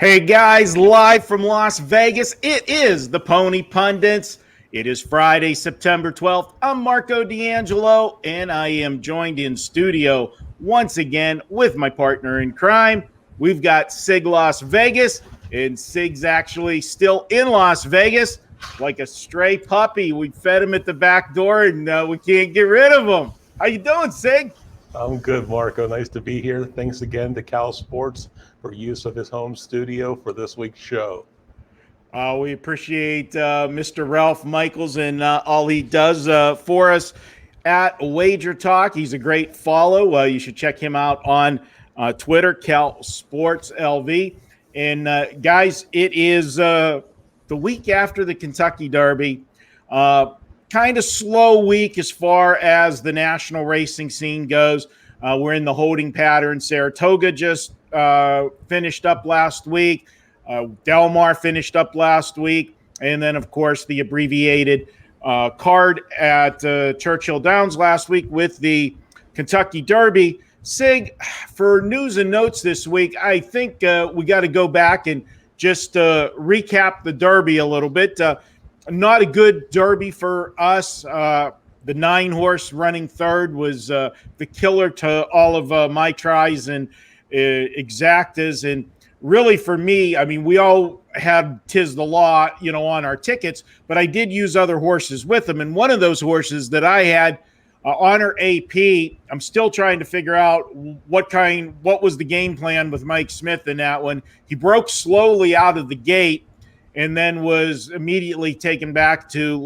Hey guys, live from Las Vegas, it is the Pony Pundits. It is Friday, September 12th. I'm Marco D'Angelo, and I am joined in studio once again with my partner in crime. We've got SIG Las Vegas, and SIG's actually still in Las Vegas like a stray puppy. We fed him at the back door, and we can't get rid of him. How you doing, SIG? I'm good, Marco. Nice to be here. Thanks again to Cal Sports for use of his home studio for this week's show. We appreciate Mr. Ralph Michaels and all he does for us at Wager Talk. He's a great follow. You should check him out on Twitter, Cal Sports LV. And guys, it is the week after the Kentucky Derby. Kind of slow week as far as the national racing scene goes. We're in the holding pattern. Saratoga just finished up last week. Del Mar finished up last week. And then, of course, the abbreviated card at Churchill Downs last week with the Kentucky Derby. SIG, for news and notes this week, I think we got to go back and just recap the Derby a little bit. Not a good Derby for us. The 9-horse running third was the killer to all of my tries and exactas. And really for me, I mean, we all had Tis the Law, on our tickets, but I did use other horses with them. And one of those horses that I had, Honor AP, I'm still trying to figure out what was the game plan with Mike Smith in that one. He broke slowly out of the gate and then was immediately taken back to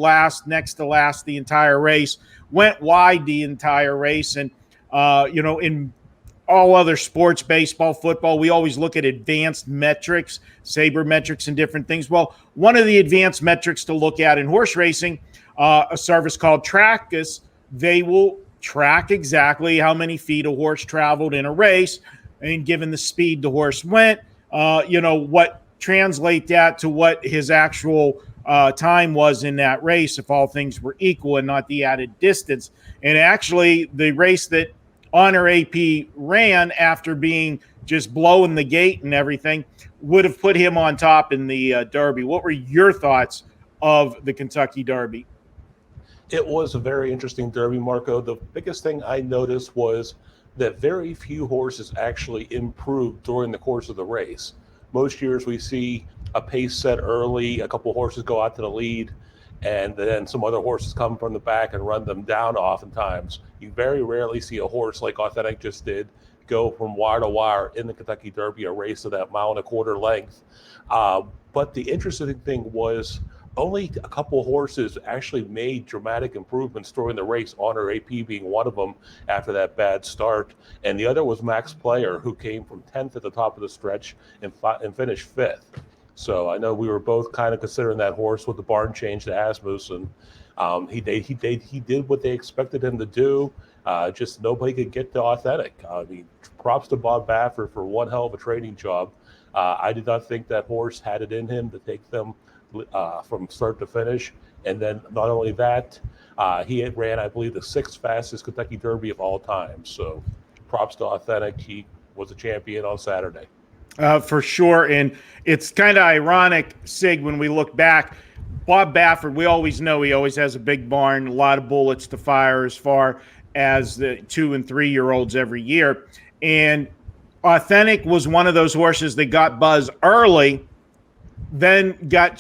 next to last the entire race, went wide the entire race. And, in all other sports, baseball, football, we always look at advanced metrics, sabermetrics and different things. Well, one of the advanced metrics to look at in horse racing, a service called Preakness, they will track exactly how many feet a horse traveled in a race. And given the speed the horse went, translate that to what his actual time was in that race if all things were equal and not the added distance. And actually, the race that Honor AP ran after being just blowing the gate and everything would have put him on top in the Derby. What were your thoughts of the Kentucky Derby? It was a very interesting Derby, Marco. The biggest thing I noticed was that very few horses actually improved during the course of the race. Most years we see a pace set early, a couple horses go out to the lead, and then some other horses come from the back and run them down oftentimes. You very rarely see a horse like Authentic just did go from wire to wire in the Kentucky Derby, a race of that 1.25 mile length. But the interesting thing was only a couple horses actually made dramatic improvements during the race, Honor AP being one of them after that bad start. And the other was Max Player, who came from 10th at the top of the stretch and finished 5th. So I know we were both kind of considering that horse with the barn change to Asmussen. He did what they expected him to do. Just nobody could get to Authentic. I mean, props to Bob Baffert for one hell of a training job. I did not think that horse had it in him to take them from start to finish. And then not only that, he had ran, I believe, the 6th fastest Kentucky Derby of all time. So props to Authentic. He was a champion on Saturday. For sure. And it's kind of ironic, SIG, when we look back. Bob Baffert, we always know he always has a big barn, a lot of bullets to fire as far as the 2- and 3-year-olds every year. And Authentic was one of those horses that got buzz early, then got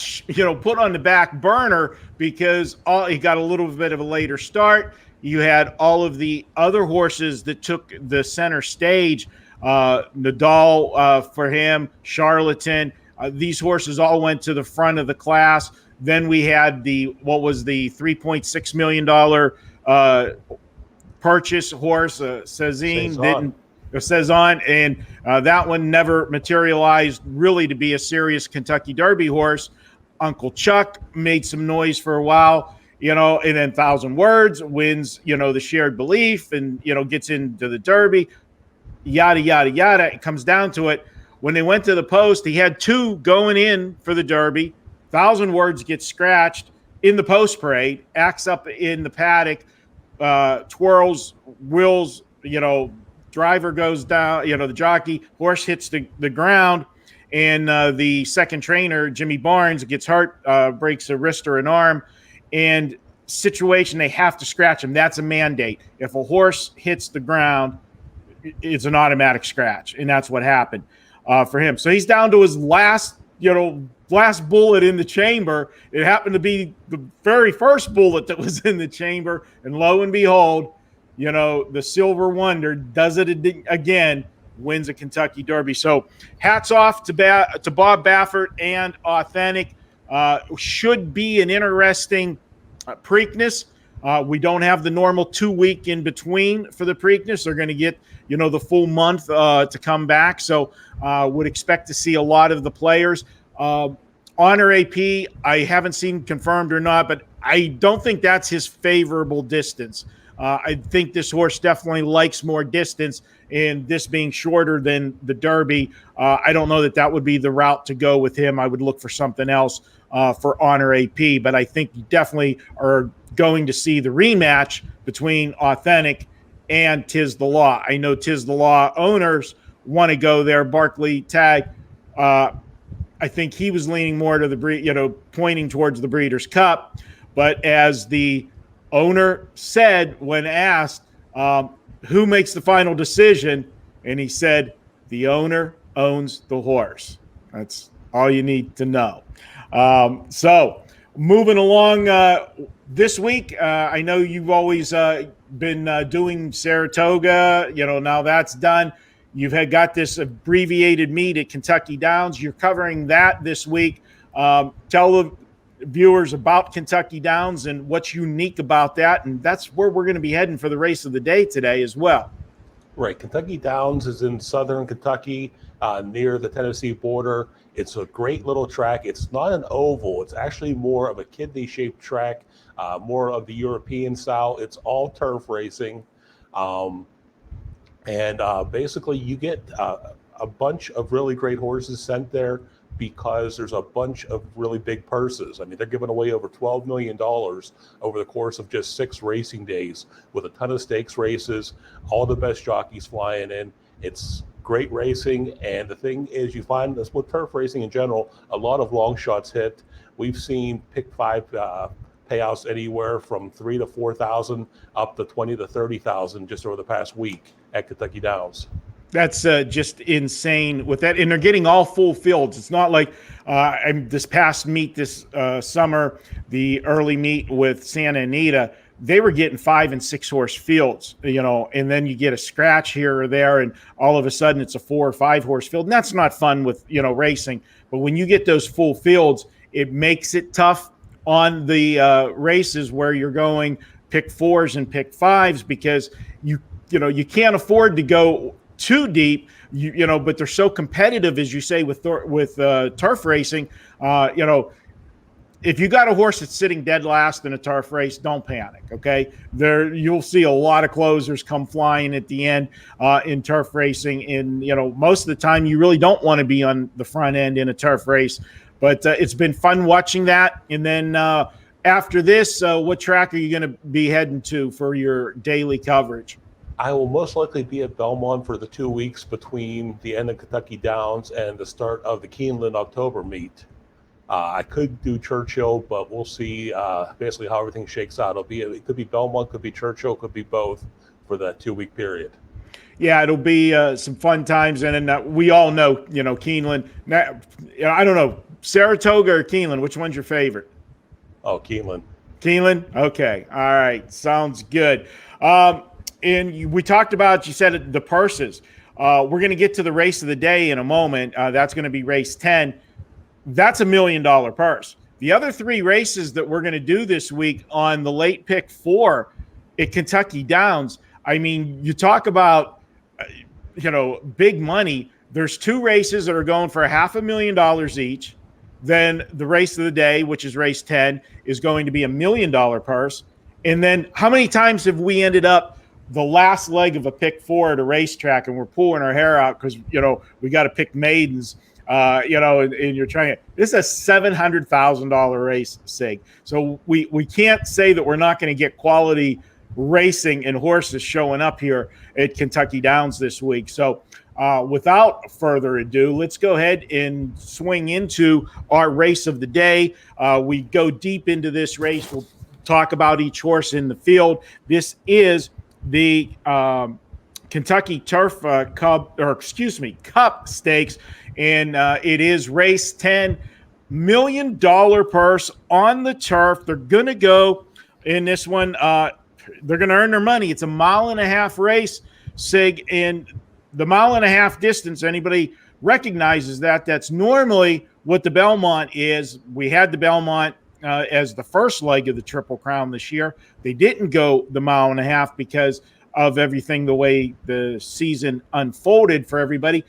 put on the back burner because he got a little bit of a later start. You had all of the other horses that took the center stage, Nadal for him, Charlatan. These horses all went to the front of the class. Then we had the $3.6 million purchase horse, Cezanne, and that one never materialized really to be a serious Kentucky Derby horse. Uncle Chuck made some noise for a while, and then 1,000 Words wins, the shared belief and, gets into the Derby, yada, yada, yada. It comes down to it. When they went to the post, he had 2 going in for the Derby. 1,000 Words gets scratched in the post parade, acts up in the paddock, twirls, wheels, driver goes down, the jockey, horse hits the ground, and the second trainer, Jimmy Barnes, gets hurt, breaks a wrist or an arm, and situation they have to scratch him. That's a mandate. If a horse hits the ground, it's an automatic scratch, and that's what happened for him. So he's down to his last bullet in the chamber. It happened to be the very first bullet that was in the chamber, and lo and behold, the Silver Wonder does it again, wins a Kentucky Derby. So hats off to Bob Baffert and Authentic. Should be an interesting Preakness. We don't have the normal 2-week in between for the Preakness. They're going to get the full month to come back. So would expect to see a lot of the players. Honor AP, I haven't seen confirmed or not, but I don't think that's his favorable distance. I think this horse definitely likes more distance, and this being shorter than the Derby, I don't know that would be the route to go with him. I would look for something else for Honor AP, but I think you definitely are going to see the rematch between Authentic and Tiz the Law. I know Tiz the Law owners want to go there. Barkley Tag, I think he was leaning more to the pointing towards the Breeders' Cup, but as the owner said when asked who makes the final decision, and he said the owner owns the horse. That's all you need to know. So moving along this week, I know you've always been doing Saratoga. Now that's done. You've got this abbreviated meet at Kentucky Downs. You're covering that this week. Tell the viewers about Kentucky Downs and what's unique about that, and that's where we're going to be heading for the race of the day today as well. Right. Kentucky Downs is in southern Kentucky, near the Tennessee border. It's a great little track. It's not an oval. It's actually more of a kidney-shaped track, more of the European style. It's all turf racing. Basically, you get a bunch of really great horses sent there because there's a bunch of really big purses. I mean, they're giving away over $12 million over the course of just 6 racing days with a ton of stakes races, all the best jockeys flying in. It's great racing, and the thing is, you find this with turf racing in general, a lot of long shots hit. We've seen pick 5 payouts anywhere from $3,000 to $4,000 up to $20,000 to $30,000 just over the past week at Kentucky Downs. That's just insane with that. And they're getting all full fields. It's not like this past meet this summer, the early meet with Santa Anita, they were getting 5 and 6 horse fields, and then you get a scratch here or there, and all of a sudden it's a 4 or 5 horse field. And that's not fun with, racing. But when you get those full fields, it makes it tough on the races where you're going pick 4s and pick 5s, because you can't afford to go too deep, but they're so competitive, as you say, with turf racing. If you got a horse that's sitting dead last in a turf race, don't panic. Okay, you'll see a lot of closers come flying at the end in turf racing, and most of the time you really don't want to be on the front end in a turf race. But it's been fun watching that. And then after this, what track are you going to be heading to for your daily coverage? I will most likely be at Belmont for the 2 weeks between the end of Kentucky Downs and the start of the Keeneland October meet. I could do Churchill, but we'll see basically how everything shakes out. It could be Belmont, could be Churchill, could be both for that 2-week period. Yeah, it'll be some fun times. And then we all know, Keeneland. Now, I don't know, Saratoga or Keeneland, which one's your favorite? Oh, Keeneland. Keeneland? Okay. All right. Sounds good. And we talked about, you said the purses. We're going to get to the race of the day in a moment. That's going to be race 10. That's $1 million purse. The other 3 races that we're going to do this week on the late pick 4 at Kentucky Downs, I mean, you talk about, big money. There's 2 races that are going for $500,000 each. Then the race of the day, which is race 10, is going to be $1 million purse. And then how many times have we ended up the last leg of a pick 4 at a racetrack and we're pulling our hair out because, we got to pick maidens, and you're trying to – this is a $700,000 race, SIG. So we can't say that we're not going to get quality racing and horses showing up here at Kentucky Downs this week. So without further ado, let's go ahead and swing into our race of the day. We go deep into this race. We'll talk about each horse in the field. This is the Kentucky Turf Cup Stakes, and it is race 10. $1 million purse on the turf. They're going to go in this one. They're going to earn their money. It's a 1.5 mile race, Sig, and the 1.5 mile distance, anybody recognizes that. That's normally what the Belmont is. We had the Belmont as the first leg of the Triple Crown this year. They didn't go the 1.5 mile because of everything, the way the season unfolded for everybody.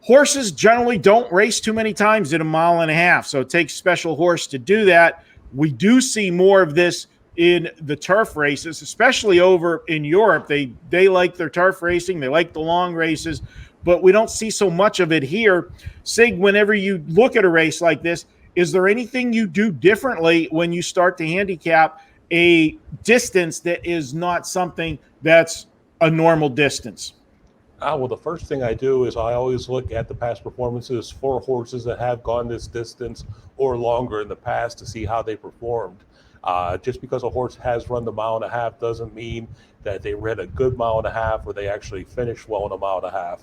Horses generally don't race too many times at a 1.5 mile, so it takes a special horse to do that. We do see more of this in the turf races, especially over in Europe. They like their turf racing. They like the long races, but we don't see so much of it here. Sig, whenever you look at a race like this, is there anything you do differently when you start to handicap a distance that is not something that's a normal distance? Well, the first thing I do is I always look at the past performances for horses that have gone this distance or longer in the past to see how they performed. Just because a horse has run the 1.5 mile doesn't mean that they ran a good 1.5 mile or they actually finished well in a 1.5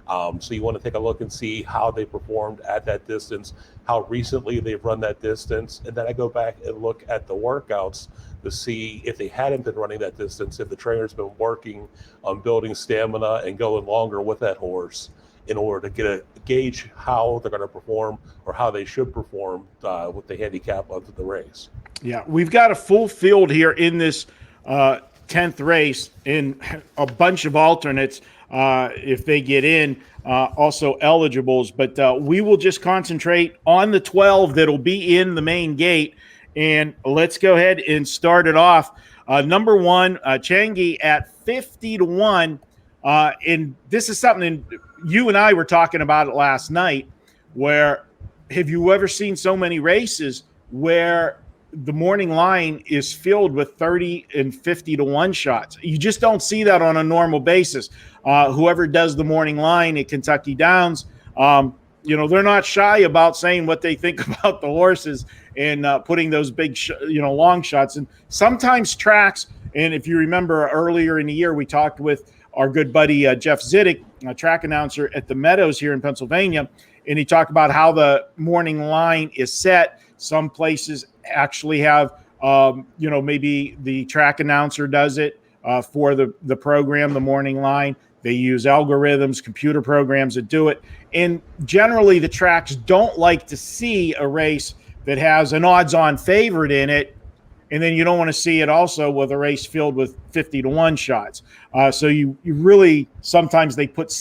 mile. So you want to take a look and see how they performed at that distance, how recently they've run that distance, and then I go back and look at the workouts to see if they hadn't been running that distance, if the trainer's been working on building stamina and going longer with that horse in order to get a gauge how they're going to perform or how they should perform with the handicap of the race. Yeah, we've got a full field here in this 10th race in a bunch of alternates if they get in, also eligibles. But we will just concentrate on the 12 that'll be in the main gate. And let's go ahead and start it off. Number 1, Changi at 50-1. And this is something you and I were talking about it last night, where have you ever seen so many races where the morning line is filled with 30 and 50-1 shots? You just don't see that on a normal basis. Whoever does the morning line at Kentucky Downs, they're not shy about saying what they think about the horses and putting those big, long shots. And sometimes tracks, and if you remember earlier in the year, we talked with our good buddy Jeff Ziddick, a track announcer at the Meadows here in Pennsylvania, and he talked about how the morning line is set. Some places actually have, maybe the track announcer does it for the program, the morning line. They use algorithms, computer programs that do it. And generally, the tracks don't like to see a race that has an odds-on favorite in it, and then you don't want to see it also with a race filled with 50-1 shots. So you really, sometimes they put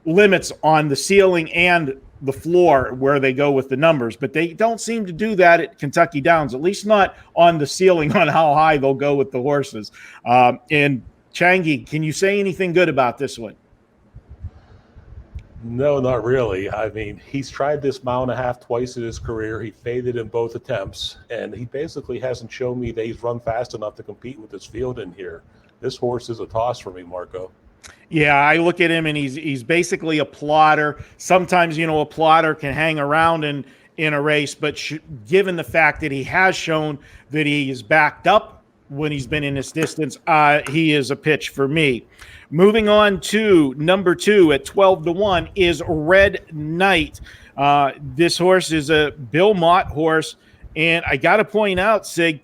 limits on the ceiling and the floor where they go with the numbers, but they don't seem to do that at Kentucky Downs, at least not on the ceiling on how high they'll go with the horses. And Changi, can you say anything good about this one? No, not really. I mean, he's tried this 1.5 mile twice in his career. He faded in both attempts, and he basically hasn't shown me that he's run fast enough to compete with this field in here. This horse is a toss for me, Marco. Yeah, I look at him and he's basically a plotter. Sometimes, a plotter can hang around in a race, but given the fact that he has shown that he is backed up when he's been in this distance, he is a pitch for me. Moving on to number 2 at 12-1 is Red Knight. This horse is a Bill Mott horse, and I got to point out, Sig,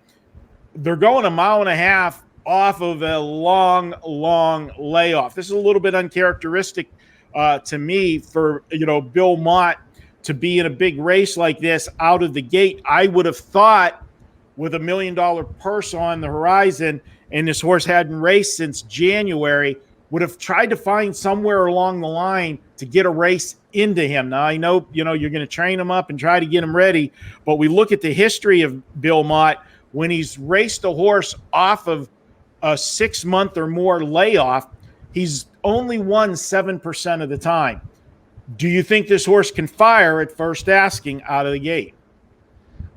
they're going 1.5 mile off of a long layoff. This is a little bit uncharacteristic to me for Bill Mott to be in a big race like this out of the gate. I would have thought with $1 million purse on the horizon, and this horse hadn't raced since January, would have tried to find somewhere along the line to get a race into him. Now, I know, you're going to train him up and try to get him ready, but we look at the history of Bill Mott. When he's raced a horse off of a 6-month or more layoff, he's only won 7% of the time. Do you think this horse can fire at first asking out of the gate?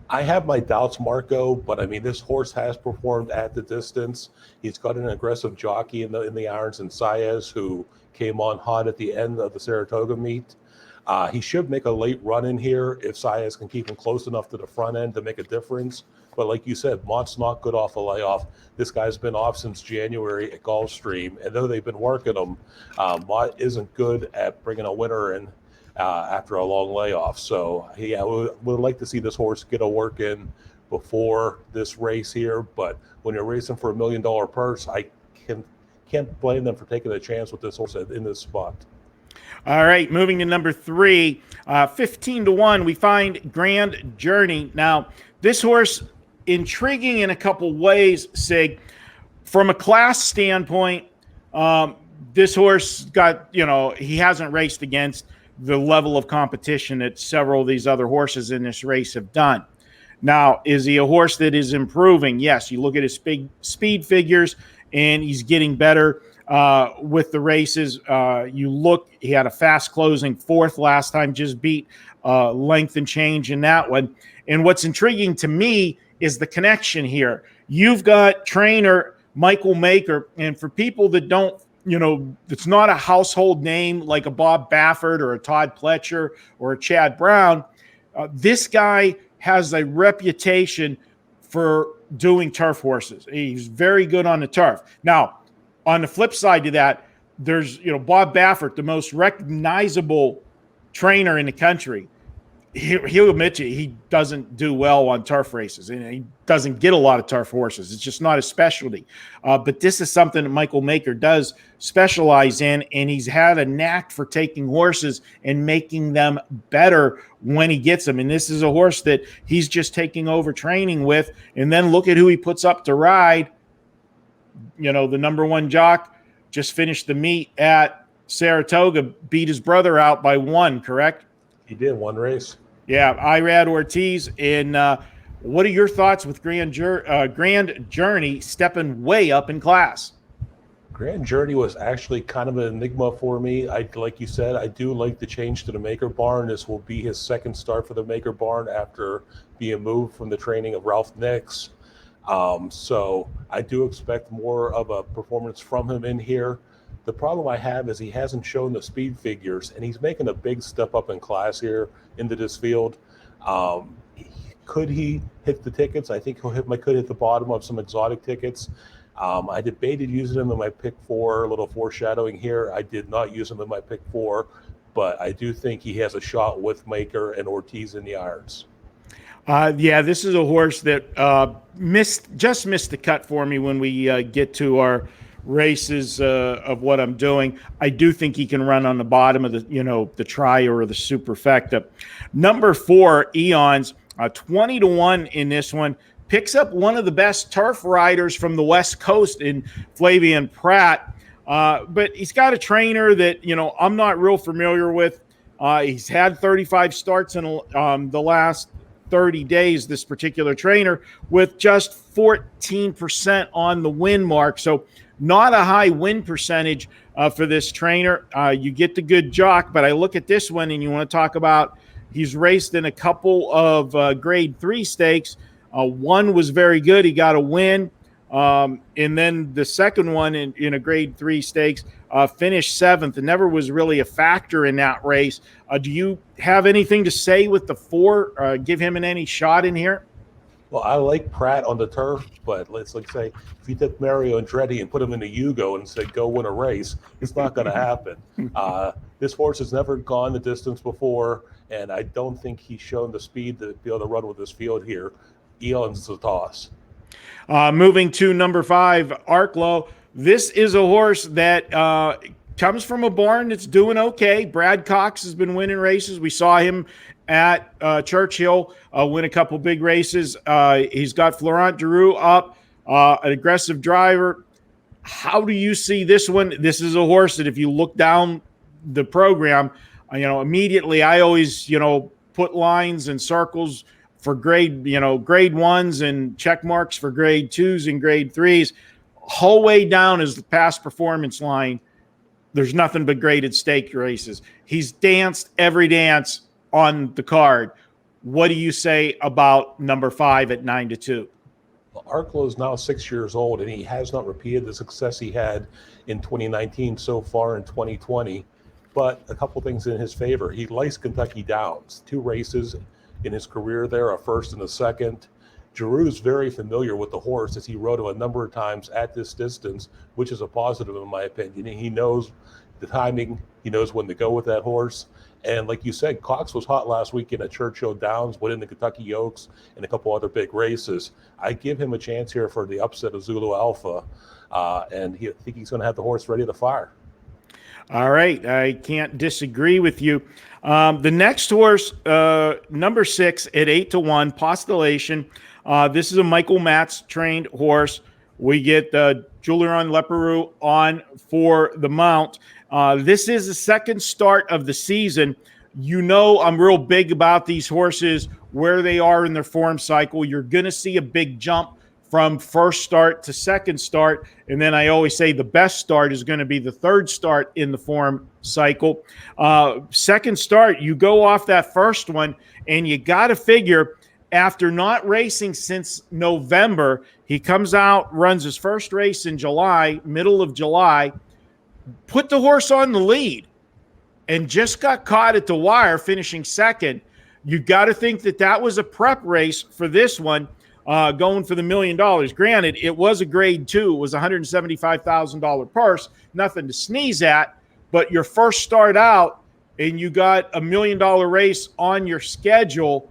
I have my doubts, Marco, but I mean, this horse has performed at the distance. He's got an aggressive jockey in the irons and Saez, who came on hot at the end of the Saratoga meet. He should make a late run in here if Sias can keep him close enough to the front end to make a difference. But like you said, Mott's not good off the layoff. This guy's been off since January at Gulfstream, and though they've been working him, Mott isn't good at bringing a winner in after a long layoff. So yeah, we would like to see this horse get a work in before this race here. But when you're racing for $1 million purse, I can't blame them for taking a chance with this horse in this spot. All right, moving to number 3, 15-1, we find Grand Journey. Now, this horse, intriguing in a couple ways, Sig. From a class standpoint, this horse got, he hasn't raced against the level of competition that several of these other horses in this race have done. Now, is he a horse that is improving? Yes, you look at his speed figures, and he's getting better with the races. He had a fast closing 4th last time, just beat length and change in that one. And what's intriguing to me is the connection here. You've got trainer Michael Maker, and for people that don't, it's not a household name like a Bob Baffert or a Todd Pletcher or a Chad Brown. This guy has a reputation for doing turf horses. He's very good on the turf. Now, on the flip side to that, there's, Bob Baffert, the most recognizable trainer in the country. He'll admit to you, he doesn't do well on turf races, and he doesn't get a lot of turf horses. It's just not his specialty. But this is something that Michael Maker does specialize in, and he's had a knack for taking horses and making them better when he gets them. And this is a horse that he's just taking over training with. And then look at who he puts up to ride. The number 1 jock just finished the meet at Saratoga, beat his brother out by 1, correct? He did, 1 race. Yeah, Irad Ortiz. And what are your thoughts with Grand Journey stepping way up in class? Grand Journey was actually kind of an enigma for me. Like you said, I do like the change to the Maker barn. This will be his 2nd start for the Maker barn after being moved from the training of Ralph Nix. So I do expect more of a performance from him in here. The problem I have is he hasn't shown the speed figures, and he's making a big step up in class here into this field. Could he hit the tickets? I think could hit the bottom of some exotic tickets. I debated using him in my pick 4, a little foreshadowing here. I did not use him in my pick 4, but I do think he has a shot with Maker and Ortiz in the irons. Yeah, this is a horse that just missed the cut for me when we get to our races of what I'm doing. I do think he can run on the bottom of the try or the superfecta. Number 4, Eons, 20-1 in this one, picks up one of the best turf riders from the West Coast in Flavian Pratt. But he's got a trainer that, I'm not real familiar with. He's had 35 starts in the last 30 days, this particular trainer, with just 14% on the win mark. So not a high win percentage for this trainer. You get the good jock, but I look at this one and you want to talk about he's raced in a couple of grade 3 stakes. One was very good. He got a win. And then the second one in a grade 3 stakes finished 7th and never was really a factor in that race. Do you have anything to say with the 4? Give him any shot in here? Well, I like Pratt on the turf, but let's say if you took Mario Andretti and put him in a Yugo and said, go win a race, it's not going to happen. This horse has never gone the distance before, and I don't think he's shown the speed to be able to run with this field here. Eon's a toss. Moving to number 5, Arklow. This is a horse that comes from a barn that's doing okay. Brad Cox has been winning races. We saw him at Churchill win a couple big races. He's got Florent Giroux up, an aggressive driver. How do you see this one? This is a horse that if you look down the program, immediately I always, put lines and circles for grade 1s and check marks for grade 2s and grade 3s. Whole way down is the past performance line. There's nothing but graded stake races. He's danced every dance on the card. What do you say about number 5 at 9-2? Arklow is now 6 years old, and he has not repeated the success he had in 2019 so far in 2020. But a couple things in his favor. He likes Kentucky Downs. 2 races in his career there, a first and a second. Giroux's very familiar with the horse, as he rode him a number of times at this distance, which is a positive in my opinion. He knows the timing. He knows when to go with that horse. And like you said, Cox was hot last weekend at Churchill Downs, winning the Kentucky Oaks and a couple other big races. I give him a chance here for the upset of Zulu Alpha, and I think he's going to have the horse ready to fire. All right, I can't disagree with you. The next horse, number 6 at 8-1, Postulation. This is a Michael Matz trained horse. We get Julian Leparoux on for the mount. This is the second start of the season. You know I'm real big about these horses, where they are in their form cycle. You're going to see a big jump from first start to second start. And then I always say the best start is going to be the third start in the form cycle. Second start, you go off that first one, and you got to figure after not racing since November, he comes out, runs his first race in July, middle of July, put the horse on the lead, and just got caught at the wire, finishing second. You got to think that that was a prep race for this one, going for the $1 million. Granted, it was a grade 2. It was a $175,000 purse, nothing to sneeze at. But your first start out, and you got a $1 million race on your schedule,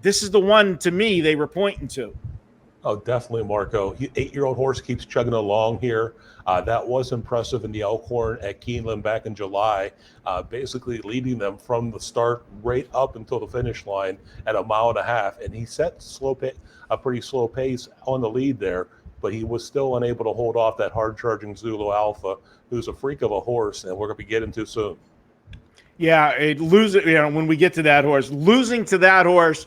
this is the one, to me, they were pointing to. Oh, definitely, Marco. 8-year-old horse keeps chugging along here. That was impressive in the Elkhorn at Keeneland back in July, basically leading them from the start right up until the finish line at 1.5 miles. And he set a pretty slow pace on the lead there, but he was still unable to hold off that hard-charging Zulu Alpha, who's a freak of a horse, and we're going to be getting to soon. Yeah, when we get to that horse, losing to that horse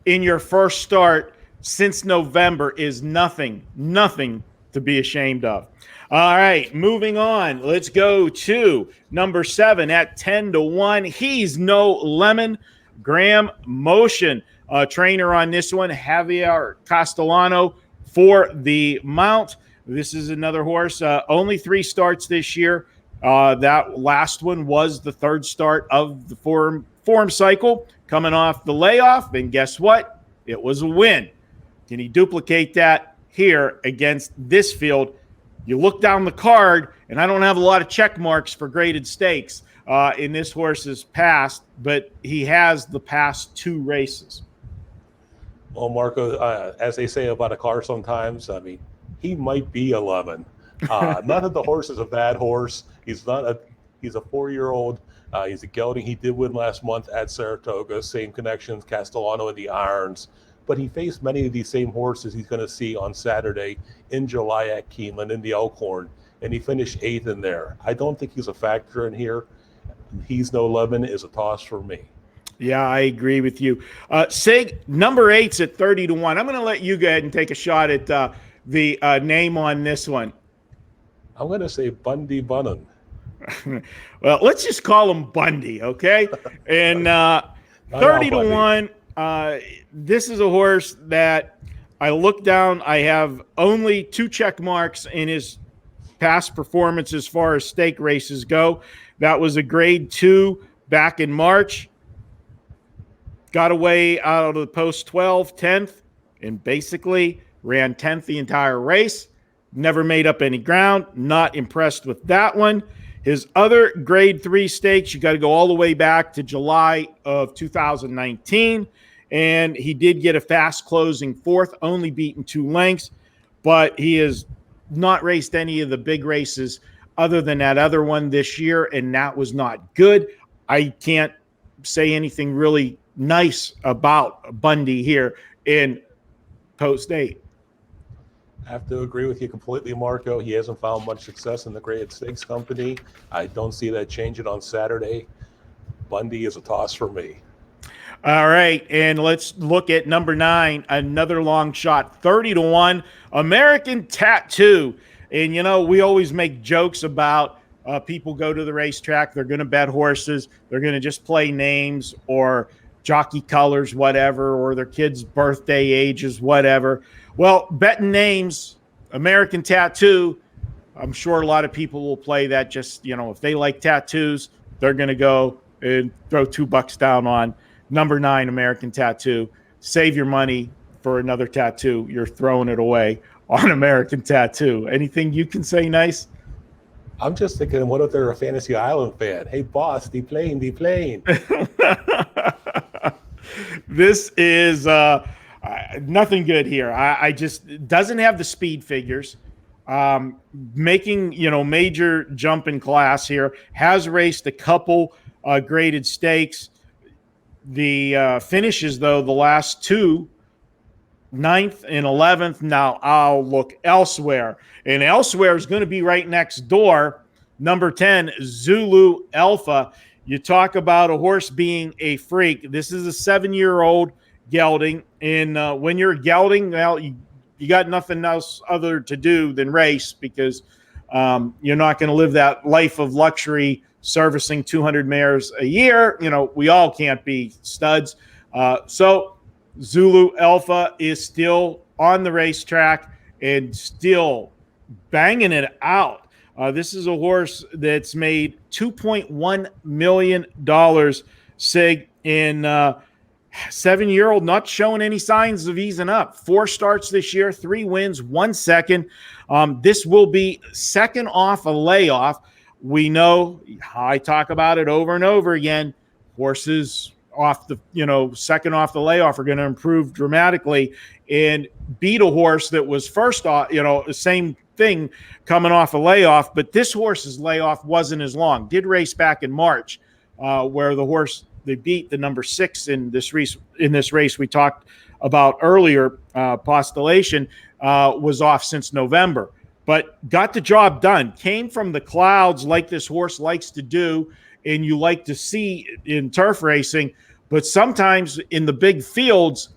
in your first start since November is nothing to be ashamed of. All right, moving on. Let's go to number 7 at 10-1. He's no lemon. Graham Motion, trainer on this one. Javier Castellano for the mount. This is another horse. Only 3 starts this year. That last one was the third start of the form cycle, coming off the layoff. And guess what? It was a win. Can he duplicate that here against this field? You look down the card, and I don't have a lot of check marks for graded stakes in this horse's past, but he has the past 2 races. Well, Marco, as they say about a car sometimes, I mean, he might be a lemon. Not that the horse is a bad horse. He's a 4-year-old. He's a gelding. He did win last month at Saratoga. Same connections, Castellano in the irons. But he faced many of these same horses he's going to see on Saturday in July at Keeneland in the Elkhorn, and he finished 8th in there. I don't think he's a factor in here. He's no lemon is a toss for me. Yeah, I agree with you. SIG, number 8's at 30-1. I'm going to let you go ahead and take a shot at the name on this one. I'm going to say Bundy Bunnan. Well, let's just call him Bundy, okay? And 30-1. This is a horse that I look down. I have only 2 check marks in his past performance as far as stake races go. That was a grade 2 back in March. Got away out of the post 12, 10th, and basically ran 10th the entire race. Never made up any ground. Not impressed with that one. His other grade 3 stakes, you got to go all the way back to July of 2019. And he did get a fast closing 4th, only beaten 2 lengths. But he has not raced any of the big races other than that other one this year, and that was not good. I can't say anything really nice about Bundy here in post 8. I have to agree with you completely, Marco. He hasn't found much success in the graded stakes company. I don't see that changing on Saturday. Bundy is a toss for me. All right, and let's look at number 9, another long shot, 30-1, American Tattoo. And, you know, we always make jokes about people go to the racetrack, they're going to bet horses, they're going to just play names or jockey colors, whatever, or their kids' birthday ages, whatever. Well, betting names, American Tattoo, I'm sure a lot of people will play that. Just, if they like tattoos, they're going to go and throw $2 down on number 9 American Tattoo. Save your money for another tattoo. You're throwing it away on American Tattoo. Anything you can say nice? I'm just thinking, what if they're a Fantasy Island fan? Hey, boss, the plane. This is nothing good here. I just doesn't have the speed figures. Making, major jump in class here. Has raced a couple graded stakes. The finishes, though, the last 2, 9th and 11th. Now I'll look elsewhere. And elsewhere is going to be right next door. Number 10, Zulu Alpha. You talk about a horse being a freak. This is a 7-year-old gelding. And when you're gelding, well, you got nothing else other to do than race, because you're not going to live that life of luxury servicing 200 mares a year. We all can't be studs. So Zulu Alpha is still on the racetrack and still banging it out. This is a horse that's made $2.1 million, SIG, in 7-year-old, not showing any signs of easing up. 4 starts this year, 3 wins, 1 second. This will be second off a layoff. We know, I talk about it over and over again, horses off the, second off the layoff are going to improve dramatically and beat a horse that was first off, the same thing coming off a layoff. But this horse's layoff wasn't as long. Did race back in March, where the horse they beat, the number 6 in this race we talked about earlier, Postulation, was off since November, but got the job done. Came from the clouds like this horse likes to do, and you like to see in turf racing. But sometimes in the big fields,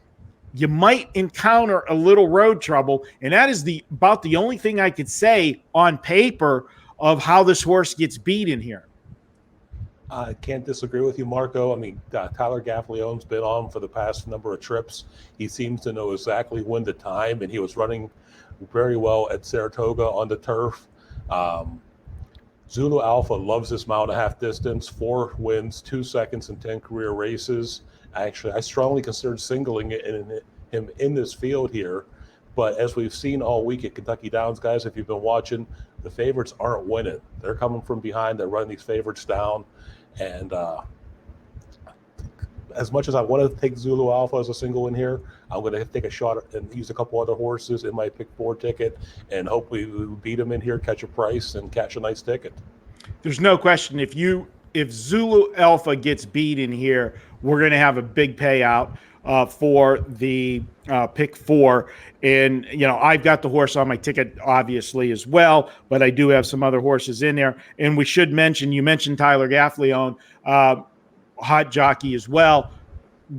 you might encounter a little road trouble, and that is about the only thing I could say on paper of how this horse gets beat in here. I can't disagree with you, Marco. I mean, Tyler Gaffleone's been on for the past number of trips. He seems to know exactly when to time, and he was running very well at Saratoga on the turf. Zulu Alpha loves this mile and a half distance, 4 wins, 2 seconds in 10 career races. Actually, I strongly considered singling him in this field here. But as we've seen all week at Kentucky Downs, guys, if you've been watching, the favorites aren't winning. They're coming from behind. They're running these favorites down. And as much as I want to take Zulu Alpha as a single in here, I'm going to take a shot and use a couple other horses in my pick 4 ticket and hope we beat them in here, catch a price, and catch a nice ticket. There's no question. If Zulu Alpha gets beat in here, we're going to have a big payout for the pick 4. And, I've got the horse on my ticket, obviously, as well, but I do have some other horses in there. And we should mention, you mentioned Tyler Gaffleone, hot jockey as well.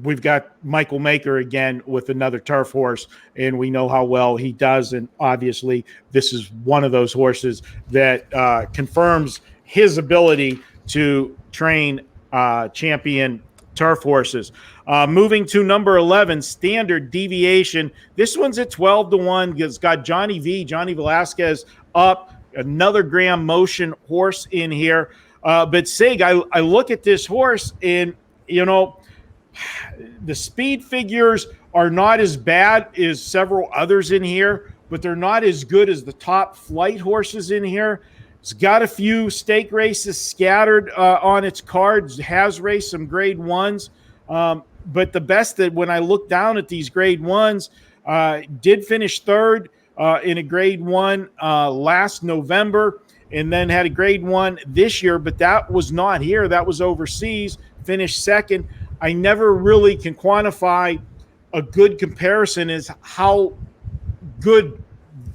We've got Michael Maker again with another turf horse, and we know how well he does. And obviously, this is one of those horses that confirms his ability to train champion turf horses. Moving to number 11, Standard Deviation. This one's at 12-1. It's got Johnny Velasquez up, another Graham Motion horse in here. But Sig, I look at this horse, and the speed figures are not as bad as several others in here, but they're not as good as the top flight horses in here. It's got a few stake races scattered on its cards, has raced some grade 1s. But the best that when I look down at these grade 1s, did finish 3rd in a grade 1 last November, and then had a grade 1 this year, but that was not here. That was overseas, finished 2nd. I never really can quantify a good comparison as how good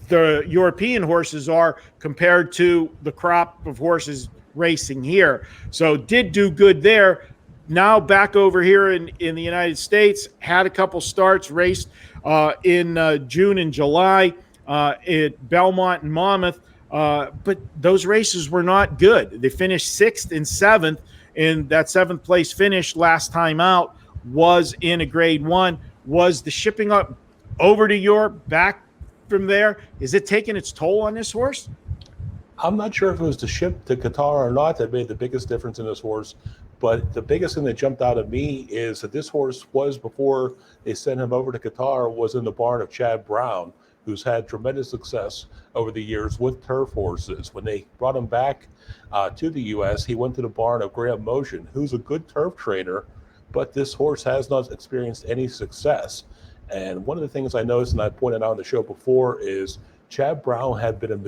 the European horses are compared to the crop of horses racing here. So did do good there. Now back over here in the United States, had a couple starts, raced in June and July at Belmont and Monmouth, but those races were not good. They finished 6th and 7th, and that 7th place finish last time out was in a grade 1. Was the shipping up over to Europe, back from there, is it taking its toll on this horse? I'm not sure if it was the ship to Qatar or not that made the biggest difference in this horse, but the biggest thing that jumped out at me is that this horse was, before they sent him over to Qatar, was in the barn of Chad Brown, who's had tremendous success over the years with turf horses. When they brought him back to the U.S., he went to the barn of Graham Motion, who's a good turf trainer, but this horse has not experienced any success. And one of the things I noticed, and I pointed out on the show before, is Chad Brown had been a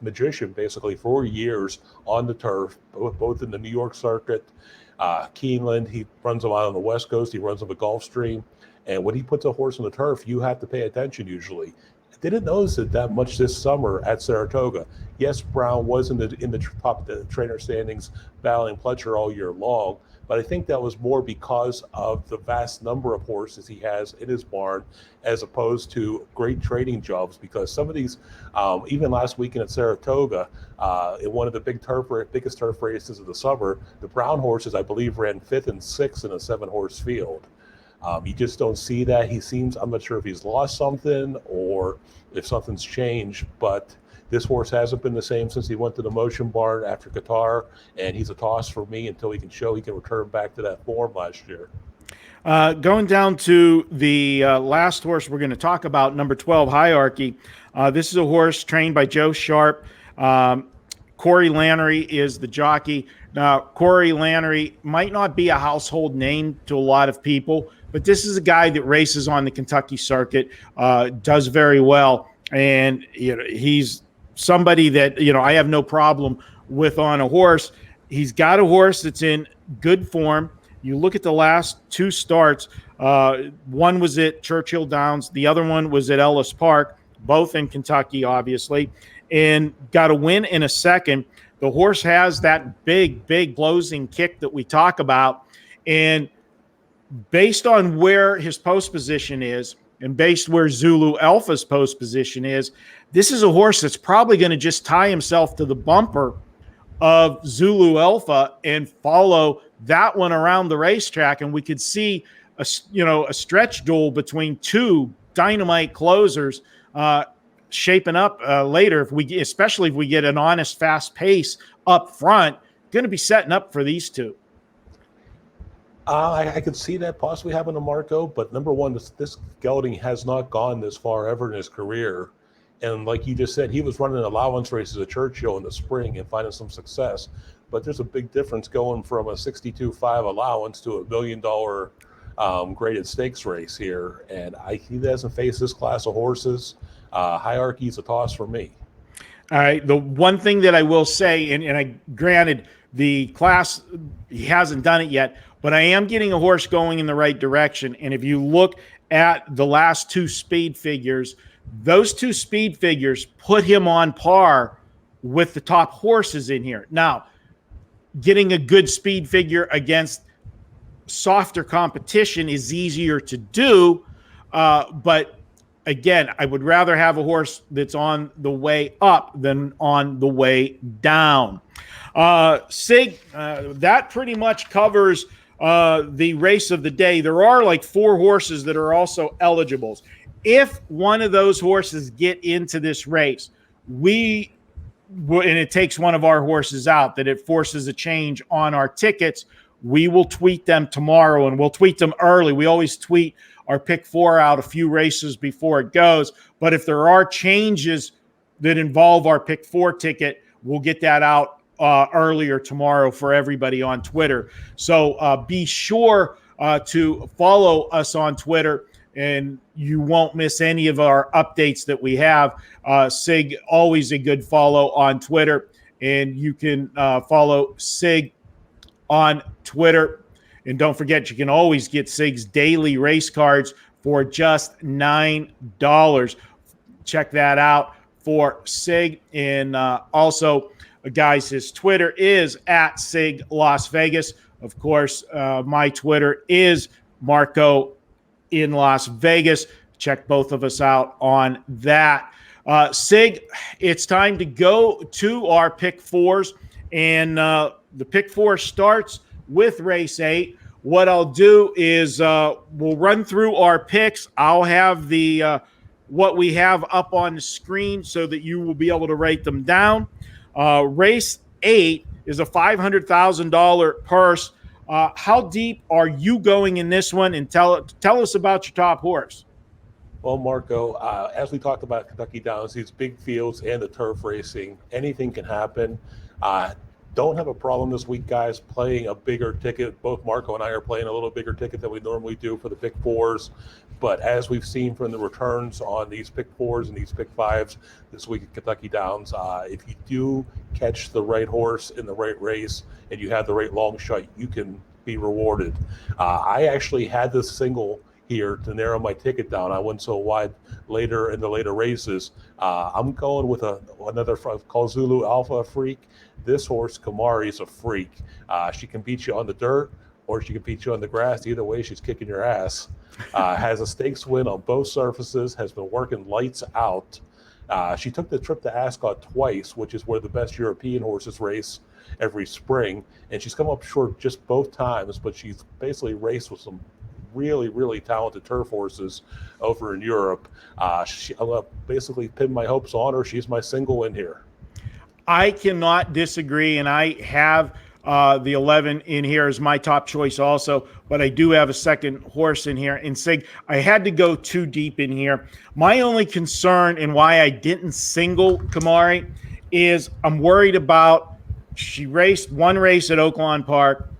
magician basically for years on the turf, both in the New York circuit, Keeneland. He runs them out on the West Coast. He runs them at Gulfstream. And when he puts a horse on the turf, you have to pay attention usually. I didn't notice it that much this summer at Saratoga. Yes, Brown was in the top of the trainer standings battling Pletcher all year long, but I think that was more because of the vast number of horses he has in his barn, as opposed to great training jobs. Because some of these, even last weekend at Saratoga, in one of the biggest turf races of the summer, the Brown horses, I believe, ran 5th and 6th in a 7-horse field. You just don't see that. I'm not sure if he's lost something or if something's changed, but this horse hasn't been the same since he went to the Motion barn after Qatar, and he's a toss for me until he can show he can return back to that form last year. Going down to the last horse we're going to talk about, number 12, Hierarchy. This is a horse trained by Joe Sharp. Corey Lannery is the jockey. Now, Corey Lannery might not be a household name to a lot of people, but this is a guy that races on the Kentucky circuit, does very well, and he's somebody that I have no problem with on a horse. He's got a horse that's in good form. You look at the last 2 starts. One was at Churchill Downs. The other one was at Ellis Park, both in Kentucky, obviously, and got a win in a second. The horse has that big closing kick that we talk about, and based on where his post position is and based where Zulu Alpha's post position is, this is a horse that's probably going to just tie himself to the bumper of Zulu Alpha and follow that one around the racetrack. And we could see a stretch duel between 2 dynamite closers shaping up later, especially if we get an honest, fast pace up front. Going to be setting up for these 2. I could see that possibly happening to Marco, but number one, this gelding has not gone this far ever in his career. And like you just said, he was running allowance races at Churchill in the spring and finding some success. But there's a big difference going from a 62.5 allowance to $1 million graded stakes race here. And he doesn't face this class of horses. Hierarchy is a toss for me. All right. The one thing that I will say, and I granted the class, he hasn't done it yet, but I am getting a horse going in the right direction. And if you look at the last 2 speed figures, those 2 speed figures put him on par with the top horses in here. Now, getting a good speed figure against softer competition is easier to do, but again, I would rather have a horse that's on the way up than on the way down. SIG, that pretty much covers the race of the day. There are like 4 horses that are also eligibles. If one of those horses get into this race, and it takes one of our horses out, that it forces a change on our tickets, we will tweet them tomorrow, and we'll tweet them early. We always tweet our pick 4 out a few races before it goes. But if there are changes that involve our pick 4 ticket, we'll get that out earlier tomorrow for everybody on Twitter. So be sure to follow us on Twitter, and you won't miss any of our updates that we have. SIG, always a good follow on Twitter, and you can follow SIG on Twitter. And don't forget, you can always get SIG's daily race cards for just $9. Check that out for SIG. And also, guys, his Twitter is at SIG Las Vegas. Of course, my Twitter is Marco in Las Vegas. Check both of us out on that. SIG, it's time to go to our pick 4s. And the pick 4 starts with race 8. what I'll do is we'll run through our picks. I'll have the what we have up on the screen so that you will be able to write them down. Race 8 is a $500,000 purse. How deep are you going in this one? And tell us about your top horse. Well, Marco, as we talked about Kentucky Downs, these big fields and the turf racing, anything can happen. Don't have a problem this week, guys, playing a bigger ticket. Both Marco and I are playing a little bigger ticket than we normally do for the pick fours. But as we've seen from the returns on these pick fours and these pick fives this week at Kentucky Downs, if you do catch the right horse in the right race and you have the right long shot, you can be rewarded. I actually had this single here to narrow my ticket down. I went so wide later in the later races. I'm going with another called Zulu Alpha freak. This horse, Kamari, is a freak. She can beat you on the dirt or she can beat you on the grass. Either way, she's kicking your ass. Has a stakes win on both surfaces, has been working lights out. She took the trip to Ascot twice, which is where the best European horses race every spring, and she's come up short just both times, but she's basically raced with some really, really talented turf horses over in Europe. I'll basically pin my hopes on her. She's my single win here. I cannot disagree, and I have the 11 in here as my top choice also, but I do have a second horse in here. And SIG, I had to go too deep in here. My only concern and why I didn't single Kamari is I'm worried about she raced one race at Oaklawn Park,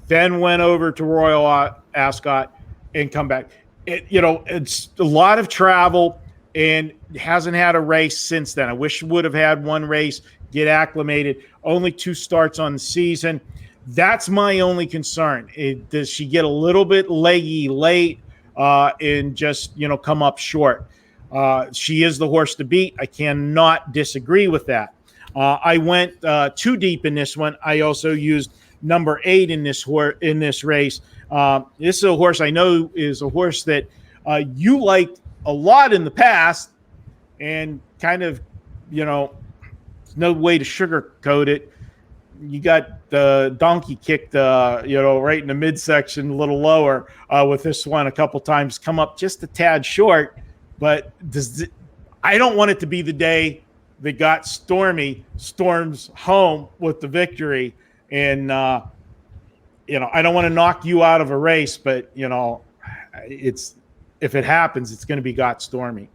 then went over to Royal Ascot and come back. It's a lot of travel and hasn't had a race since then. I wish would have had one race, get acclimated. Only 2 starts on the season. That's my only concern. Does she get a little bit leggy late and just, come up short? She is the horse to beat. I cannot disagree with that. I went too deep in this one. I also used number 8 in this race. This is a horse I know is a horse that you liked a lot in the past, and kind of, there's no way to sugarcoat it. You got the donkey kicked, right in the midsection, a little lower with this one a couple times, come up just a tad short. But I don't want it to be the day that got storms home with the victory. And, I don't want to knock you out of a race, but, if it happens, it's going to be Got Stormy.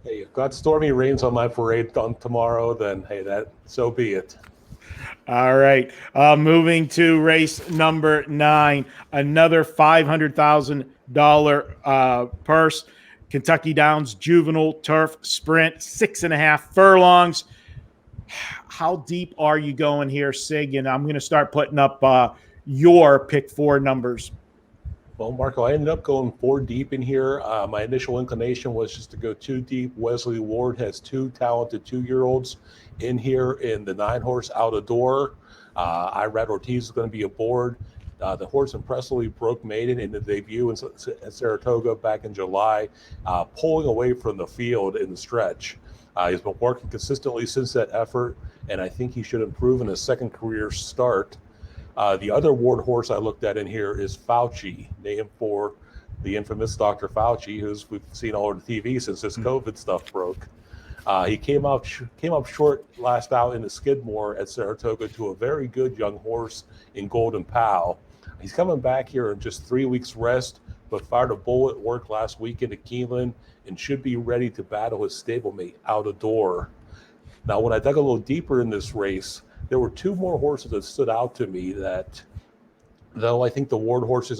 Hey, if Got Stormy rains on my parade on tomorrow, then, hey, so be it. All right. Moving to race number 9, another $500,000 purse. Kentucky Downs Juvenile Turf Sprint, 6.5 furlongs. How deep are you going here, SIG? And I'm going to start putting up your pick 4 numbers. Well, Marco, I ended up going 4 deep in here. My initial inclination was just to go 2 deep. Wesley Ward has 2 talented 2-year-olds in here in the 9-horse Out of Door. Irad Ortiz is going to be aboard. The horse impressively broke maiden in the debut in Saratoga back in July, pulling away from the field in the stretch. He's been working consistently since that effort, and I think he should improve in his second career start. The other Ward horse I looked at in here is Fauci, named for the infamous Dr. Fauci, who's we've seen all over the TV since this COVID stuff broke. He came up short last out in the Skidmore at Saratoga to a very good young horse in Golden Pal. He's coming back here in just 3 weeks rest, but fired a bullet work last weekend at Keeneland and should be ready to battle his stablemate Out of Door. Now, when I dug a little deeper in this race, there were 2 more horses that stood out to me that, though I think the Ward horses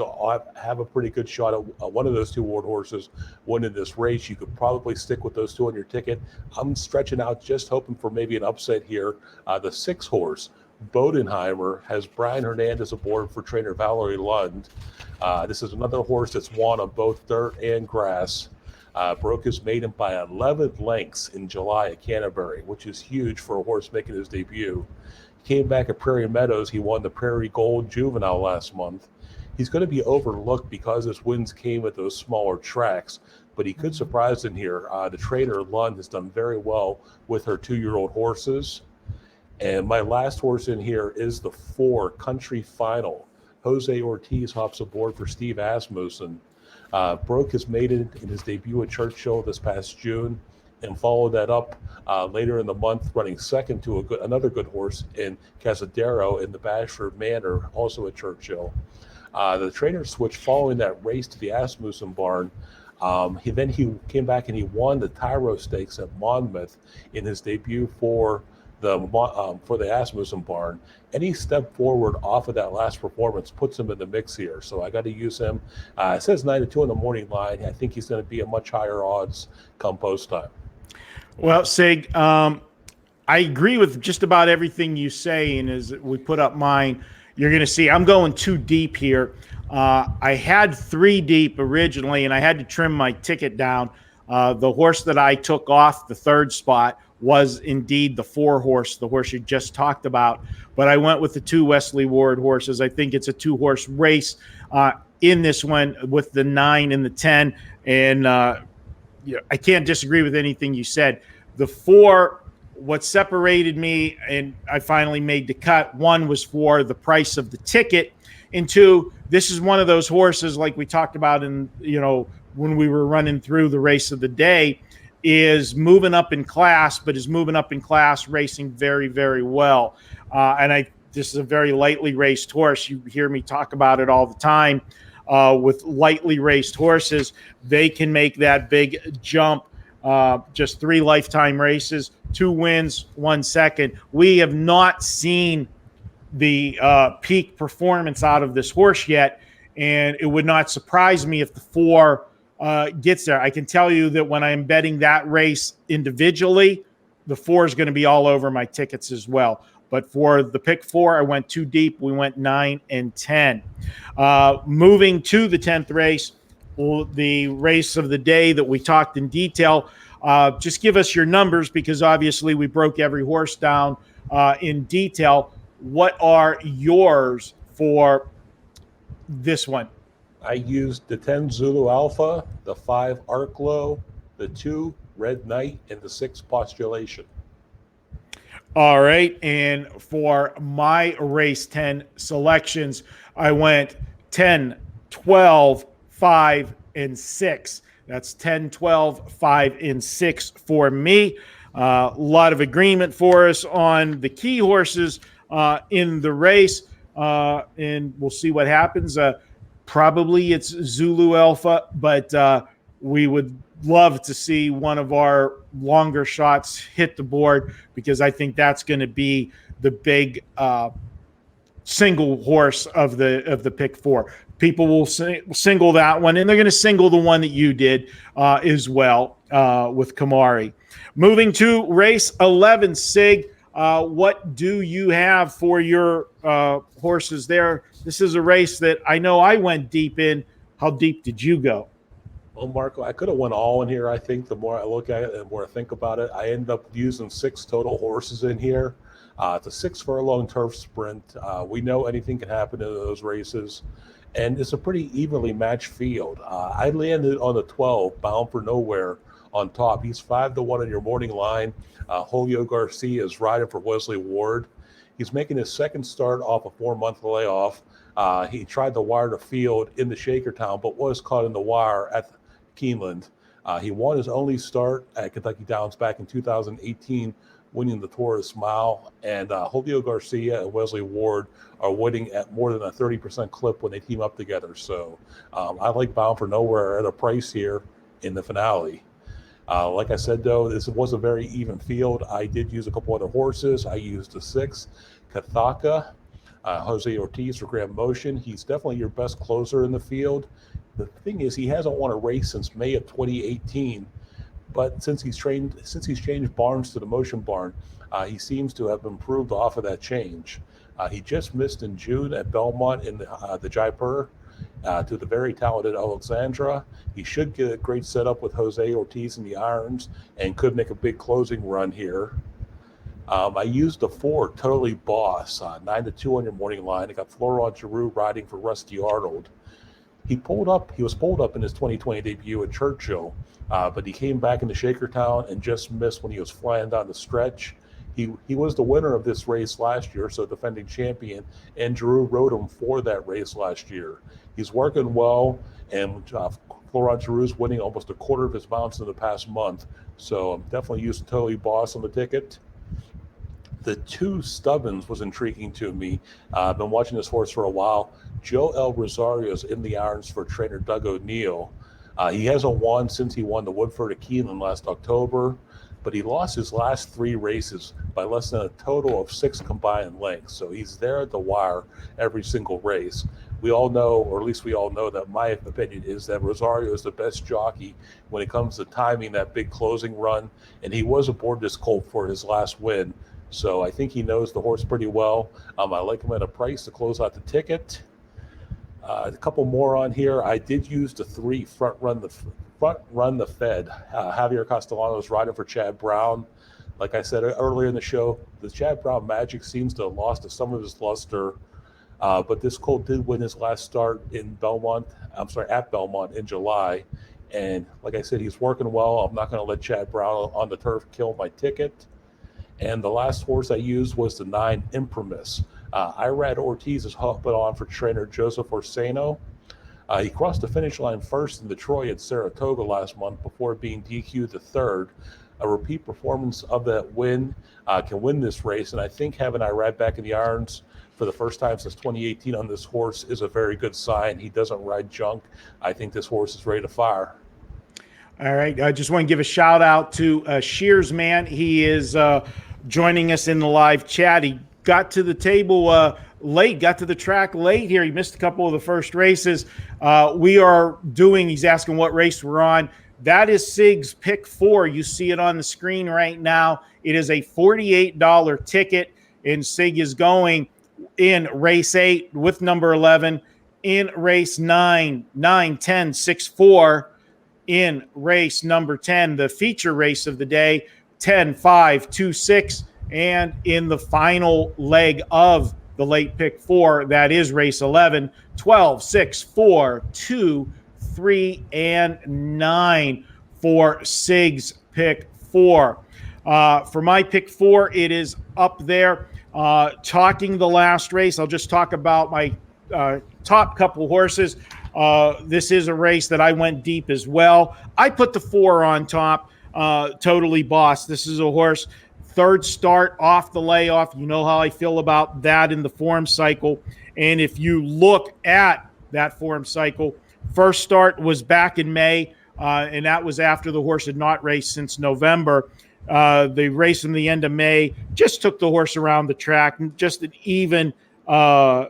have a pretty good shot at one of those 2 Ward horses winning this race, you could probably stick with those 2 on your ticket. I'm stretching out, just hoping for maybe an upset here. The 6-horse, Bodenheimer, has Brian Hernandez aboard for trainer Valerie Lund. This is another horse that's won on both dirt and grass. Broke his maiden by 11 lengths in July at Canterbury, which is huge for a horse making his debut. He came back at Prairie Meadows. He won the Prairie Gold Juvenile last month. He's going to be overlooked because his wins came at those smaller tracks, but he could surprise in here. The trainer Lund has done very well with her 2-year-old horses. And my last horse in here is the 4 Country Final. Jose Ortiz hops aboard for Steve Asmussen. Broke his maiden in his debut at Churchill this past June, and followed that up later in the month, running second to another good horse in Casadero in the Baffert Manor, also at Churchill. The trainer switched following that race to the Asmussen barn. He came back and he won the Tyro Stakes at Monmouth in his debut for the Asmussen barn. Any step forward off of that last performance puts him in the mix here. So I got to use him. It says 9-2 in the morning line. I think he's going to be a much higher odds come post time. Well, Sig, I agree with just about everything you say. And as we put up mine, you're going to see I'm going 2 deep here. I had 3 deep originally, and I had to trim my ticket down. The horse that I took off the 3rd spot was indeed the 4 horse, the horse you just talked about. But I went with the 2 Wesley Ward horses. I think it's a 2-horse race in this one with the 9 and the 10. And I can't disagree with anything you said. The 4, what separated me, and I finally made the cut, 1 was for the price of the ticket, and 2, this is one of those horses like we talked about in, when we were running through the race of the day, is moving up in class, but is moving up in class racing very, very well. This is a very lightly raced horse. You hear me talk about it all the time. With lightly raced horses, they can make that big jump. Just 3 lifetime races, 2 wins, 1 second. We have not seen the peak performance out of this horse yet, and it would not surprise me if the 4 gets there. I can tell you that when I'm betting that race individually, the 4 is going to be all over my tickets as well. But for the pick 4, I went 2 deep. We went 9 and 10. Moving to the 10th race, the race of the day that we talked in detail. Just give us your numbers, because obviously we broke every horse down in detail. What are yours for this one? I used the 10 Zulu Alpha, the 5 Arklow, the 2 Red Knight, and the 6 Postulation. All right. And for my race 10 selections, I went 10, 12, 5, and 6. That's 10, 12, 5, and 6 for me. A lot of agreement for us on the key horses in the race. And we'll see what happens. Probably it's Zulu Alpha, but we would love to see one of our longer shots hit the board, because I think that's going to be the big single horse of the pick 4. People will single that one, and they're going to single the one that you did as well with Kamari. Moving to race 11, Sig, what do you have for your horses there? This is a race that I know I went deep in. How deep did you go? Well, Marco, I could have went all in here. I think the more I look at it and the more I think about it, I ended up using 6 total horses in here. It's a 6 furlong turf sprint. We know anything can happen in those races, and it's a pretty evenly matched field. I landed on the 12, Bound for Nowhere, on top. He's 5-1 in your morning line. Julio Garcia is riding for Wesley Ward. He's making his 2nd start off a 4-month layoff. He tried to wire the field in the Shakertown, but was caught in the wire at Keeneland. He won his only start at Kentucky Downs back in 2018, winning the Taurus Mile. And Julio Garcia and Wesley Ward are winning at more than a 30% clip when they team up together. So I like Bound for Nowhere at a price here in the finale. Like I said, though, this was a very even field. I did use a couple other horses. I used the 6, Kathaka, Jose Ortiz for Grand Motion. He's definitely your best closer in the field. The thing is, he hasn't won a race since May of 2018. But since he's changed barns to the Motion barn, he seems to have improved off of that change. He just missed in June at Belmont in the Jaipur to the very talented Alexandra. He should get a great setup with Jose Ortiz in the irons and could make a big closing run here. I used the 4 Totally Boss, 9-2 on your morning line. I got Florent Giroux riding for Rusty Arnold. He was pulled up in his 2020 debut at Churchill, but he came back into Shakertown and just missed when he was flying down the stretch. He was the winner of this race last year, so defending champion, and Drew rode him for that race last year. He's working well, and Florent Giroux's winning almost a quarter of his mounts in the past month, so I'm definitely used to Totally Boss on the ticket. The 2 Stubbins was intriguing to me. I've been watching this horse for a while. Joe El Rosario's in the irons for trainer Doug O'Neill. He hasn't won since he won the Woodford at Keeneland last October, but he lost his last 3 races by less than a total of 6 combined lengths. So he's there at the wire every single race. We all know, or at least we all know, that my opinion is that Rosario is the best jockey when it comes to timing that big closing run, and he was aboard this colt for his last win. So I think he knows the horse pretty well. I like him at a price to close out the ticket. A couple more on here. I did use the 3 front run the Fed. Javier Castellanos riding for Chad Brown. Like I said earlier in the show, the Chad Brown magic seems to have lost some of his luster. But this colt did win his last start at Belmont in July. And like I said, he's working well. I'm not going to let Chad Brown on the turf kill my ticket. And the last horse I used was the 9 Imprimis. Irad Ortiz is hopping on for trainer Joseph Orseno. He crossed the finish line first in the Troy at Saratoga last month before being DQ'd the 3rd. A repeat performance of that win can win this race, and I think having Irad back in the irons for the first time since 2018 on this horse is a very good sign. He doesn't ride junk. I think this horse is ready to fire. All right. I just want to give a shout out to Shears Man. He is joining us in the live chat. He got to the table late, got to the track late here. He missed a couple of the first races. He's asking what race we're on. That is SIG's pick 4. You see it on the screen right now. It is a $48 ticket, and SIG is going in race 8 with number 11, in race 9, 10, 6, 4, in race number 10, the feature race of the day, 10, 5, 2, 6, and in the final leg of the late pick 4, that is race 11, 12, 6, 4, 2, 3, and 9 for SIG's pick 4. For my pick 4, it is up there. Talking the last race, I'll just talk about my top couple horses. This is a race that I went deep as well. I put the 4 on top, Totally Boss. This is a horse, 3rd start off the layoff. You know how I feel about that in the form cycle. And if you look at that form cycle, first start was back in May, and that was after the horse had not raced since November. They raced in the end of May, just took the horse around the track, just an even ride.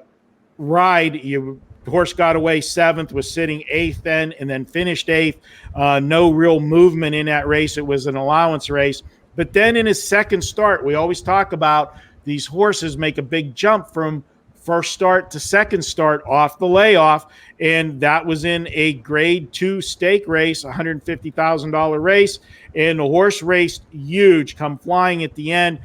The horse got away 7th, was sitting 8th then, and then finished 8th. No real movement in that race. It was an allowance race. But then in his second start, we always talk about these horses make a big jump from first start to second start off the layoff, and that was in a grade 2 stake race, $150,000 race, and the horse raced huge, come flying at the end,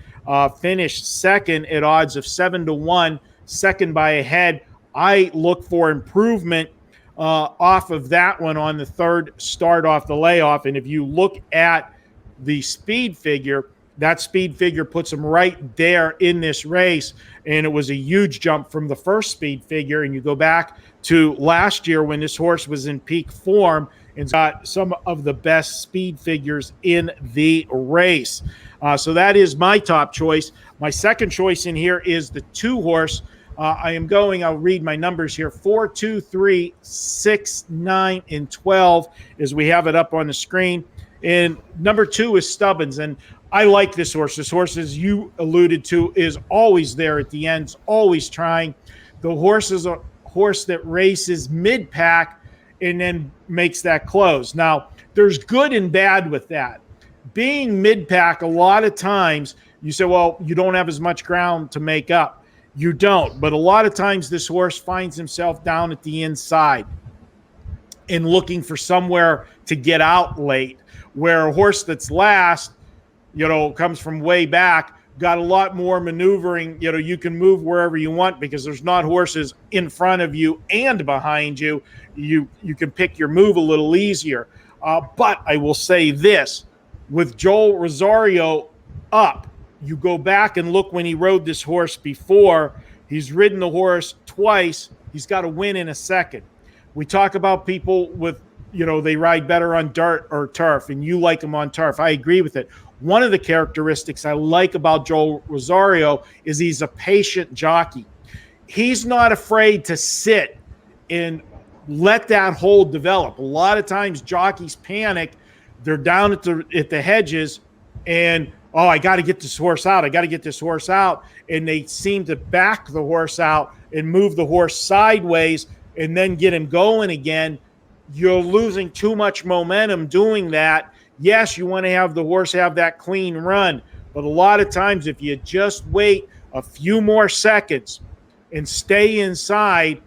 finished second at odds of 7-1, second by a head. I look for improvement off of that one on the 3rd start off the layoff, and if you look at the speed figure, that speed figure puts him right there in this race, and it was a huge jump from the first speed figure. And you go back to last year when this horse was in peak form and got some of the best speed figures in the race. So that is my top choice. My second choice in here is the 2 horse. I'll read my numbers here, 4, 2, 3, 6, 9, and 12 as we have it up on the screen. And number 2 is Stubbins. And I like this horse. This horse, as you alluded to, is always there at the end, always trying. The horse is a horse that races mid-pack and then makes that close. Now, there's good and bad with that. Being mid-pack, a lot of times you say, well, you don't have as much ground to make up. You don't. But a lot of times this horse finds himself down at the inside and looking for somewhere to get out late, where a horse that's last, comes from way back, got a lot more maneuvering. You can move wherever you want because there's not horses in front of you and behind you. You can pick your move a little easier. But I will say this, with Joel Rosario up, you go back and look when he rode this horse before. He's ridden the horse twice. He's got a win in a second. We talk about people with, they ride better on dirt or turf, and you like them on turf. I agree with it. One of the characteristics I like about Joel Rosario is he's a patient jockey. He's not afraid to sit and let that hold develop. A lot of times jockeys panic. They're down at the hedges and, oh, I got to get this horse out. I got to get this horse out. And they seem to back the horse out and move the horse sideways and then get him going again. You're losing too much momentum doing that. Yes, you want to have the horse have that clean run. But a lot of times if you just wait a few more seconds and stay inside,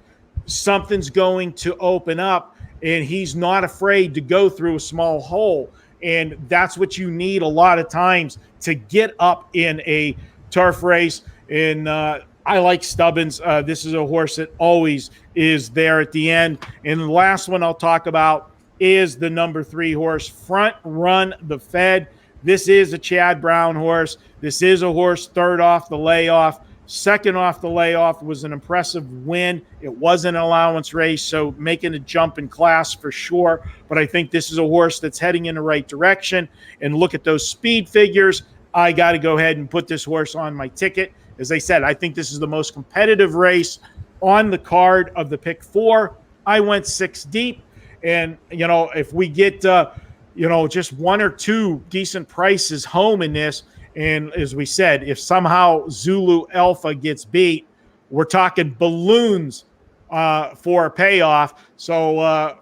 something's going to open up, and he's not afraid to go through a small hole. And that's what you need a lot of times to get up in a turf race. And I like Stubbins. This is a horse that always is there at the end. And the last one I'll talk about is the number 3 horse, Front Run the Fed. This is a Chad Brown horse. This is a horse third off the layoff. Second off the layoff was an impressive win. It was an allowance race, so making a jump in class for sure. But I think this is a horse that's heading in the right direction. And look at those speed figures. I got to go ahead and put this horse on my ticket. As I said, I think this is the most competitive race on the card of the pick 4. I went 6 deep. And, if we get, just 1 or 2 decent prices home in this, and as we said, if somehow Zulu Alpha gets beat, we're talking balloons for a payoff. So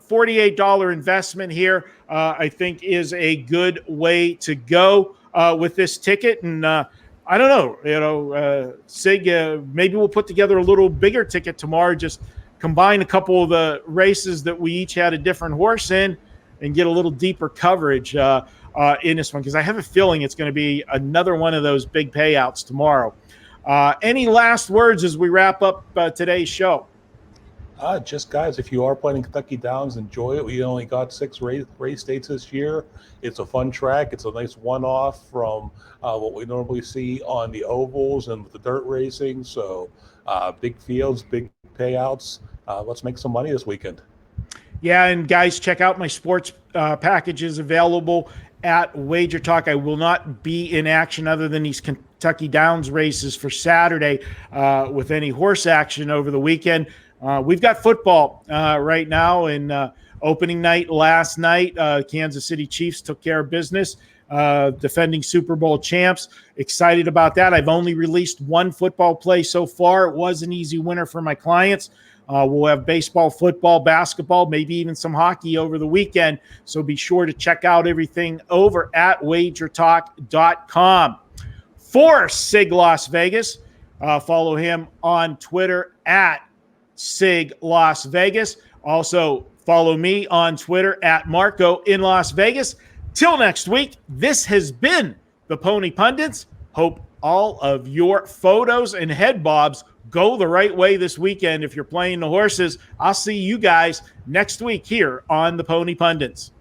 $48 investment here, I think, is a good way to go with this ticket. And I don't know, Sig, maybe we'll put together a little bigger ticket tomorrow, just combine a couple of the races that we each had a different horse in and get a little deeper coverage in this one, because I have a feeling it's going to be another one of those big payouts tomorrow. Any last words as we wrap up today's show? Just guys, if you are playing Kentucky Downs, enjoy it. We only got 6 race dates this year. It's a fun track. It's a nice one-off from what we normally see on the ovals and with the dirt racing. So big fields, big payouts. Let's make some money this weekend. Yeah, and guys, check out my sports packages available at Wager Talk. I will not be in action other than these Kentucky Downs races for Saturday with any horse action over the weekend. We've got football right now, and opening night last night, Kansas City Chiefs took care of business, defending Super Bowl champs. Excited about that. I've only released 1 football play so far. It was an easy winner for my clients. We'll have baseball, football, basketball, maybe even some hockey over the weekend. So be sure to check out everything over at wagertalk.com. For Sig Las Vegas, follow him on Twitter at Sig Las Vegas. Also, follow me on Twitter at Marco in Las Vegas. Till next week, this has been the Pony Pundits. Hope all of your photos and head bobs go the right way this weekend if you're playing the horses. I'll see you guys next week here on the Pony Pundits.